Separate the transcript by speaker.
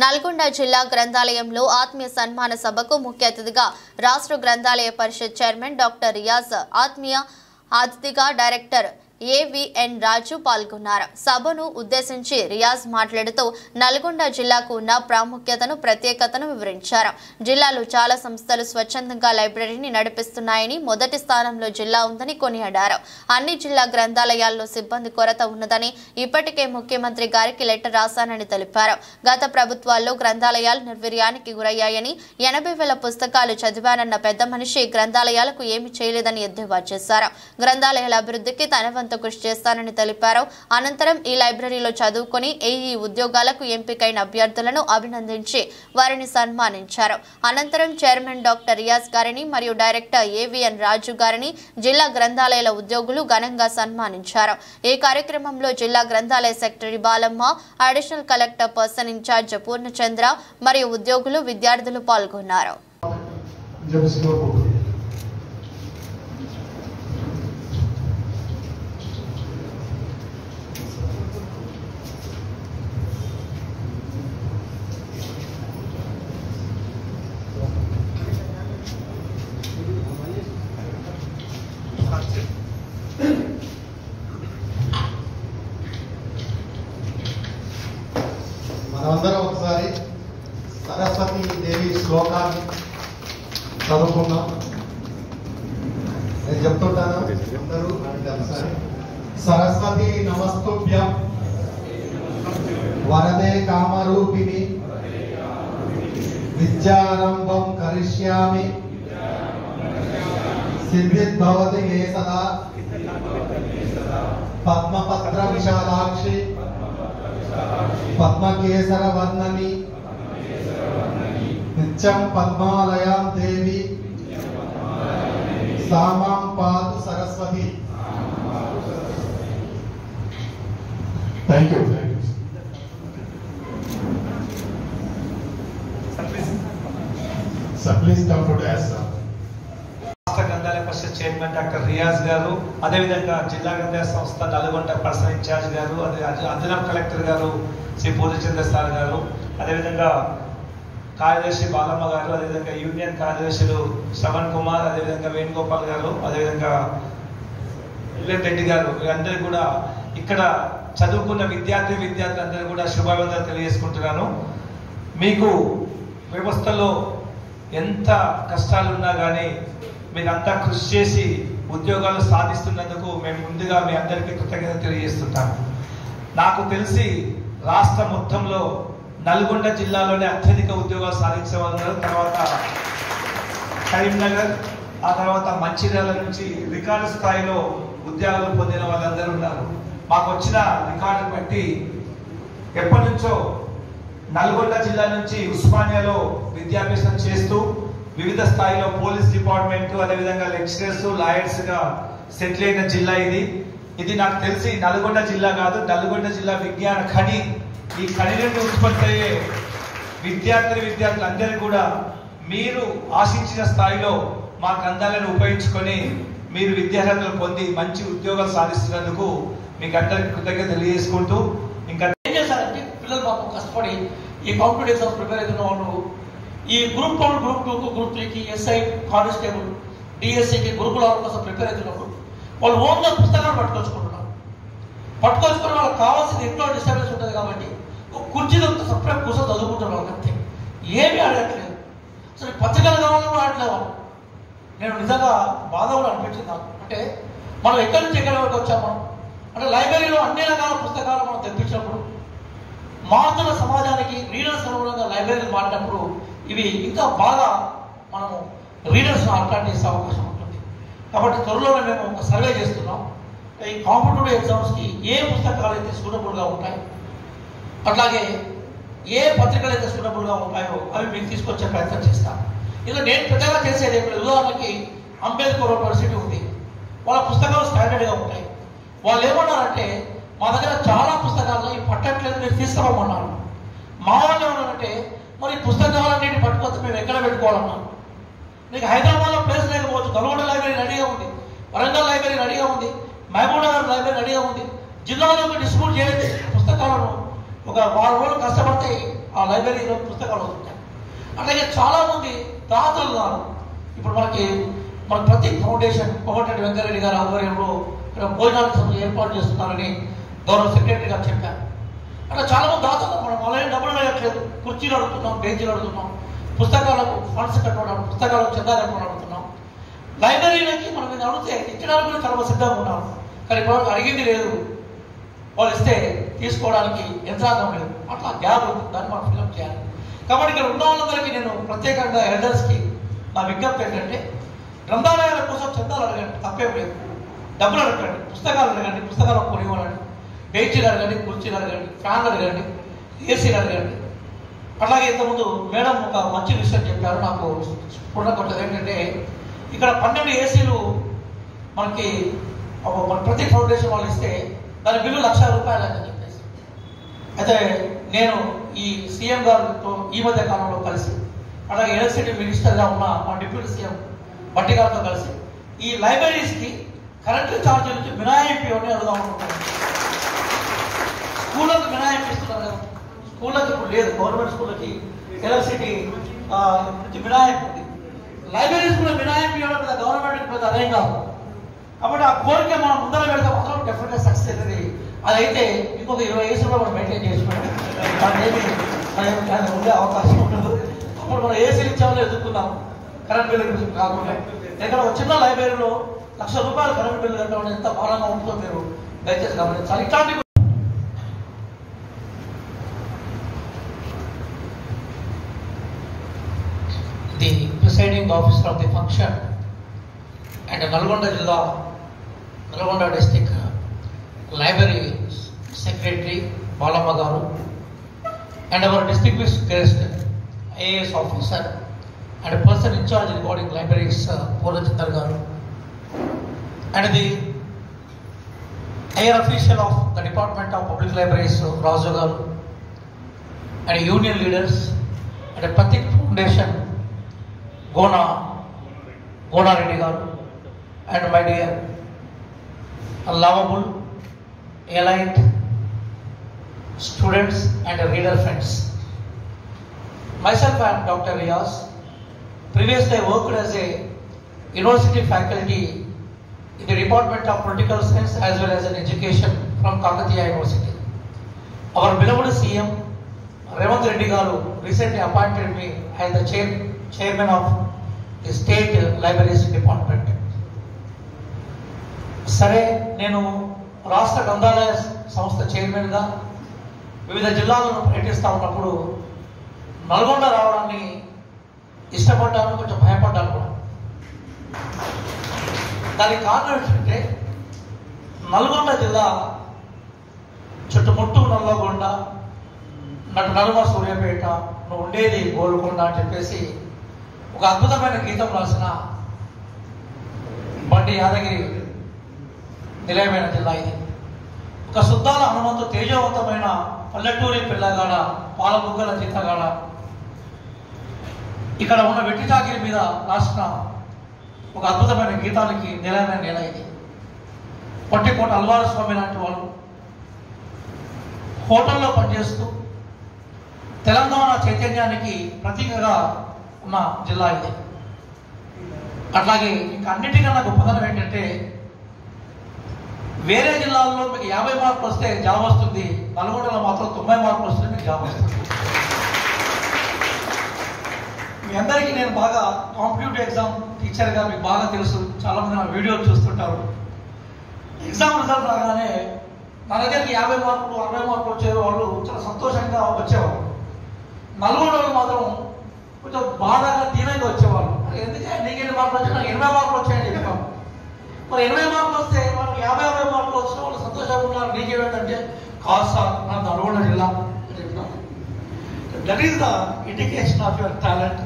Speaker 1: నల్గొండ జిల్లా గ్రంథాలయంలో ఆత్మీయ సన్మాన సభకు ముఖ్య అతిథిగా రాష్ట్ర గ్రంథాలయ పరిషత్ చైర్మన్ డాక్టర్ రియాజ్, ఆత్మీయ అతిథిగా డైరెక్టర్ ఏవిఎన్ రాజు పాల్గొన్నారు. సభను ఉద్దేశించి రియాజ్ మాట్లాడుతూ నల్గొండ జిల్లాకు ఉన్న ప్రాముఖ్యతను, ప్రత్యేకతను వివరించారు. జిల్లాలో చాలా సంస్థలు స్వచ్ఛందంగా లైబ్రరీని నడిపిస్తున్నాయని, మొదటి స్థానంలో జిల్లా ఉందని కొనియాడారు. అన్ని జిల్లా గ్రంథాలయాల్లో సిబ్బంది కొరత ఉన్నదని, ఇప్పటికే ముఖ్యమంత్రి గారికి లెటర్ రాశానని తెలిపారు. గత ప్రభుత్వాల్లో గ్రంథాలయాలు నిర్వీర్యానికి గురయ్యాయని, 80,000 పుస్తకాలు చదివానన్న పెద్ద మనిషి గ్రంథాలయాలకు ఏమీ చేయలేదని ఎద్దేవా చేశారు. గ్రంథాలయాల అభివృద్ధికి తన కృషి చేస్తానని తెలిపారు. అనంతరం ఈ లైబ్రరీలో చదువుకుని ఏఈ ఉద్యోగాలకు ఎంపికైన అభ్యర్థులను అభినందించి వారిని సన్మానించారు. అనంతరం చైర్మన్ డాక్టర్ రియాజ్ గారిని మరియు డైరెక్టర్ ఏవిఎన్ రాజు గారిని జిల్లా గ్రంథాలయాల ఉద్యోగులు ఘనంగా సన్మానించారు. ఈ కార్యక్రమంలో జిల్లా గ్రంథాలయ secretary Balamma, additional collector person in-charge Purnachandra మరియు ఉద్యోగులు, విద్యార్థులు పాల్గొన్నారు.
Speaker 2: మనందరం ఒకసారి సరస్వతి దేవి శ్లోకాన్ని చదువుకున్నాం. నేను చెప్తుంటాను, అందరూ ఒకసారి. సరస్వతి నమస్తుభ్యం వరదే కామరూపిణి విద్యారంభం కరిష్యామి సిద్ధిర్భవతి మే సదా పద్మపత్ర విశాలాక్షి పద్మకేసర వర్ణని నిత్యం పద్మాలయాం దేవి సామాం పాతు Saraswati. Thank you.
Speaker 3: Please come to dais.
Speaker 4: రాష్ట్ర గ్రంథాలయ పరిషత్ చైర్మన్ డాక్టర్ రియాజ్ గారు, అదేవిధంగా జిల్లా గ్రంథాలయ సంస్థ నల్గొండ పర్సనల్ ఇన్ఛార్జ్ గారు, అదనపు కలెక్టర్ గారు శ్రీ పూర్ణచంద్ర సార్ గారు, అదేవిధంగా కార్యదర్శి బాలమ్మ గారు, అదేవిధంగా యూనియన్ కార్యదర్శులు శ్రవణ్ కుమార్, అదేవిధంగా వేణుగోపాల్ గారు, అదేవిధంగా రెడ్డి గారు, వీరందరూ కూడా ఇక్కడ చదువుకున్న విద్యార్థులందరూ కూడా శుభాభివందనలు తెలియజేసుకుంటున్నాను. మీకు వ్యవస్థలో ఎంత కష్టాలున్నా కానీ మీరంతా కృషి చేసి ఉద్యోగాలు సాధిస్తున్నందుకు మేము ముందుగా మీ అందరికీ కృతజ్ఞత తెలియజేస్తున్నాము. నాకు తెలిసి రాష్ట్ర మొత్తంలో నల్గొండ జిల్లాలోనే అత్యధిక ఉద్యోగాలు సాధించే వాళ్ళు, తర్వాత కరీంనగర్, ఆ తర్వాత మంచిర్యాల నుంచి రికార్డు స్థాయిలో ఉద్యోగాలు పొందిన వాళ్ళందరూ ఉన్నారు. మాకు వచ్చిన రికార్డు బట్టి ఎప్పటి నుంచో నల్గొండ జిల్లా నుంచి ఉస్మానియాలో విద్యాభ్యాసం చేస్తూ వివిధ స్థాయిలో పోలీస్ డిపార్ట్మెంట్, అదేవిధంగా లెక్చరర్స్, లాయర్స్ గా సెటిల్ అయిన జిల్లా ఇది నాకు తెలిసి నల్గొండ జిల్లా కాదు, నల్గొండ జిల్లా విజ్ఞాన ఖని. ఈ ఖని నుండి ఉత్పత్తి అయ్యే విద్యార్థులందరూ కూడా మీరు ఆశించిన స్థాయిలో మా గ్రంథాలను ఉపయోగించుకొని మీరు విద్యార్హతలు పొంది మంచి ఉద్యోగాలు సాధిస్తున్నందుకు మీకు అందరికీ కృతజ్ఞత తెలియజేసుకుంటూ, ఇంకా
Speaker 5: ఏం చేశారంటే పిల్లలు పాపం కష్టపడి ఈ కాంపిటేటివ్ ఎగ్జామ్స్ ప్రిపేర్ అవుతున్న వాళ్ళు ఈ గ్రూప్ 1, గ్రూప్ 2కు, గ్రూప్ 3కి, ఎస్ఐ, కానిస్టేబుల్, డిఎస్సికి, గురుకుల కోసం ప్రిపేర్ అవుతున్నప్పుడు వాళ్ళు ఓన్గా పుస్తకాలు పట్టుకొచ్చుకుంటున్నారు. పట్టుకొచ్చుకుని వాళ్ళకి కావాల్సింది ఇంట్లో డిస్టర్బెన్స్ ఉంటుంది కాబట్టి కుర్చీలో సపరేట్ కూర్చొని చదువుకుంటారు. వాళ్ళకి అంతే, ఏమీ అడగట్లేదు. అసలు పచ్చగల కావాలని కూడా ఆడలేవు. నేను నిజంగా బాధ కూడా అనిపించింది నాకు. అంటే మనం ఎక్కడి నుంచి ఎక్కడి వరకు వచ్చాము. అంటే లైబ్రరీలో అన్ని రకాల పుస్తకాలు మనం తెప్పించినప్పుడు, మారుతున్న సమాజానికి రీడర్స్ అనుగుణంగా లైబ్రరీలు మారినప్పుడు ఇవి ఇంకా బాగా మనము రీడర్స్ను అట్రాక్ట్ చేసే అవకాశం ఉంటుంది. కాబట్టి త్వరలోనే మేము ఒక సర్వే చేస్తున్నాం. ఈ కాంపిటేటివ్ ఎగ్జామ్స్కి ఏ పుస్తకాలు అయితే సూటబుల్గా ఉంటాయి, అట్లాగే ఏ పత్రికలు అయితే సూటబుల్గా ఉంటాయో అవి మీకు తీసుకొచ్చే ప్రయత్నం చేస్తాను. ఇలా నేను పెద్దగా చేసేది ఇప్పుడు ఉదాహరణకి అంబేద్కర్ యూనివర్సిటీ ఉంది, వాళ్ళ పుస్తకాలు స్టాండర్డ్గా ఉంటాయి. వాళ్ళు ఏమన్నారంటే మా దగ్గర చాలా పుస్తకాలు ఈ పట్టట్లేదు, మీరు తీసుకురమ్మన్నారు. మా వాళ్ళు ఏమన్నారంటే మరి పుస్తకాలన్నింటినీ పట్టుకొస్తే మేము ఎక్కడ పెట్టుకోవాలన్నాం. మీకు హైదరాబాద్లో ప్లేస్ లేకపోవచ్చు, నల్గొండ లైబ్రరీ రెడీగా ఉంది, వరంగల్ లైబ్రరీ రెడీగా ఉంది, మహబూబ్ నగర్ లైబ్రరీ రెడీగా ఉంది. జిల్లాలో డిస్ట్రిబ్యూట్ చేయొచ్చు పుస్తకాలను. ఒక 6 రోజులు కష్టపడితే ఆ లైబ్రరీలో పుస్తకాలు వస్తుంటాయి. అలాగే చాలామంది దాతలు ఉన్నారు. ఇప్పుడు మన ప్రతీక్ ఫౌండేషన్ కోమటిరెడ్డి వెంకరెడ్డి గారి ఆధ్వర్యంలో ఇక్కడ భోజనాలకు ఏర్పాటు చేస్తున్నారని గౌరవ సెక్రటరీ గారు చెప్పారు. అట్లా చాలామంది దాతలు మనం అలాగే డబ్బులు అడగట్లేదు, కుర్చీలు అడుగుతున్నాం, బెంచీలు అడుగుతున్నాం, పుస్తకాలకు ఫండ్స్ కట్టుకోవడం, పుస్తకాలకు చందా కట్టుకోవడం అడుగుతున్నాం. లైబ్రరీలకి మనం ఇది అడిగితే ఇచ్చడానికి కూడా చాలా సిద్ధంగా ఉన్నాం. కానీ ఇప్పుడు అడిగింది లేదు, వాళ్ళు ఇస్తే తీసుకోవడానికి యంత్రాంగం లేదు. అట్లా గ్యాప్ ఉంటుంది, దాన్ని మనం ఫిల్అప్ చేయాలి. కాబట్టి ఇక్కడ ఉన్న వాళ్ళందరికీ నేను ప్రత్యేకంగా ఎల్డర్స్కి నా విజ్ఞప్తి ఏంటంటే, గ్రంథాలయాల కోసం చందాలు అడగండి, తప్పేం లేదు. డబ్బులు అడగండి, పుస్తకాలు అడగండి, పుస్తకాలు కొనివ్వాలండి, బెంచీలు అడగండి, కుర్చీలు అడగండి, ఫ్యాన్లు అడగండి, ఏసీలు అడగండి. అట్లాగే ఇంతకుముందు మేడం ఒక మంచి విషయం చెప్పారు, నాకు స్ఫురణ కొట్టది ఏంటంటే, ఇక్కడ 12 ఏసీలు మనకి మన ప్రతి ఫౌండేషన్ వాళ్ళు ఇస్తే దాని బిల్లు ₹1,00,000 అని చెప్పేసి. అయితే నేను ఈ సీఎం గారితో ఈ మధ్య కాలంలో కలిసి, అలాగే ఎలక్ట్రిసిటీ మినిస్టర్గా ఉన్న మా డిప్యూటీ సీఎం బట్టి గారితో కలిసి ఈ లైబ్రరీస్కి కరెంటు ఛార్జీల నుంచి మినహాయింపు అని అడుగుదాం అనుకుంటున్నాను. స్కూళ్ళకు మినహాయింపు ఇస్తున్నారు కదా, స్కూళ్ళకి ఇప్పుడు లేదు, గవర్నమెంట్ స్కూళ్ళకి ఎలక్ట్రిసిటీ నుంచి మినహాయింపు ఉంది. లైబ్రరీస్ కూడా మినహాయింపు ఇవ్వడం పెద్ద గవర్నమెంట్ పెద్ద అదేం కాదు. కాబట్టి ఆ కోరిక మనం ముందర పెడితే మాత్రం డెఫినెట్గా సక్సెస్ అవుతుంది. అదైతే ఇంకొక 20 ఏసీలో మనం మెయింటైన్ చేసుకున్నాం, దాన్ని ఉండే అవకాశం ఉండదు. అప్పుడు మనం ఏసీలు ఇచ్చామని ఎదుర్కొన్నాం కరెంట్ బిల్లు గురించి కాకుండా. ఇక్కడ ఒక చిన్న లైబ్రరీలో ₹1,00,000 కరెంట్ బిల్లు కట్టడం ఎంత భారంగా ఉంటుందో మీరు దయచేసి గమనించాలి. ఇట్లాంటి the presiding officer of the function and Nalgonda district library secretary Balama Garu and our distinguished guest IAS officer and a person in charge regarding libraries Purachandra Garu and the higher official of the Department of Public Libraries Raju Garu and union leaders and a Pratik Foundation Gona Reddy Garu and my dear lovable elite students and reader friends. Myself, I am Dr. Riaz. Previously, I worked as a university faculty in the Department of Political Science as well as in education from Kakatiya University. Our beloved CM Revanth Reddy Garu recently appointed me as the chairman of the State Libraries Department. సరే, నేను రాష్ట్ర గ్రంథాలయ సంస్థ చైర్మన్గా వివిధ జిల్లాలను పర్యటిస్తూ ఉన్నప్పుడు నల్గొండ రావడాన్ని ఇష్టపడ్డాను, కొంచెం భయపడ్డాను కూడా. దానికి కారణం ఏంటంటే, నల్గొండ జిల్లా చుట్టుముట్టు నల్లగొండ, నడుమ సూర్యాపేట, నువ్వు ఉండేది గోల్కొండ అని చెప్పేసి ఒక అద్భుతమైన గీతం రాసిన బండి యాదగిరి నిలయమైన జిల్లా ఇది. ఒక శుద్ధాల హనుమంతు తేజవంతమైన పల్లెటూరి పిల్లగాడ, పాలబుగ్గల జీతగాడ, ఇక్కడ ఉన్న వెట్టి చాకిరి మీద రాసిన ఒక అద్భుతమైన గీతానికి నిలయమైన నేల ఇది. పొట్టికోట అల్వార స్వామి లాంటి వాళ్ళు హోటల్లో పనిచేస్తూ తెలంగాణ చైతన్యానికి ప్రతీకగా ఉన్న జిల్లా ఇది. అట్లాగే ఇంకా అన్నిటికన్నా గొప్పదనం ఏంటంటే, వేరే జిల్లాల్లో మీకు 50 మార్కులు వస్తే జాబ్ వస్తుంది, నల్గొండలో మాత్రం 90 మార్కులు వస్తే మీకు జాబ్ వస్తుంది. మీ అందరికీ నేను బాగా కాంపిటేటివ్ ఎగ్జామ్ టీచర్గా మీకు బాగా తెలుసు, చాలామంది నా వీడియోలు చూస్తుంటారు. ఎగ్జామ్ రిజల్ట్ రాగానే నా దగ్గరికి 50 మార్కులు 60 మార్కులు వచ్చేవాళ్ళు చాలా సంతోషంగా వచ్చేవాళ్ళు. నల్గొండలో మాత్రం కొంచెం బాధగా దీనంగా వచ్చేవాళ్ళు. ఎందుకంటే నీకు 8 మార్కులు వచ్చి నాకు 80 మార్కులు వచ్చాయని చెప్పాము. మరి 80 మార్కులు వస్తే మనకు 50 మార్కులు వచ్చిన వాళ్ళు సంతోషంగా ఉన్నారు. నీకేమిటంటే కాదు సార్, నా నల్గొండ జిల్లా అని చెప్పినాను. That is the indication of your talent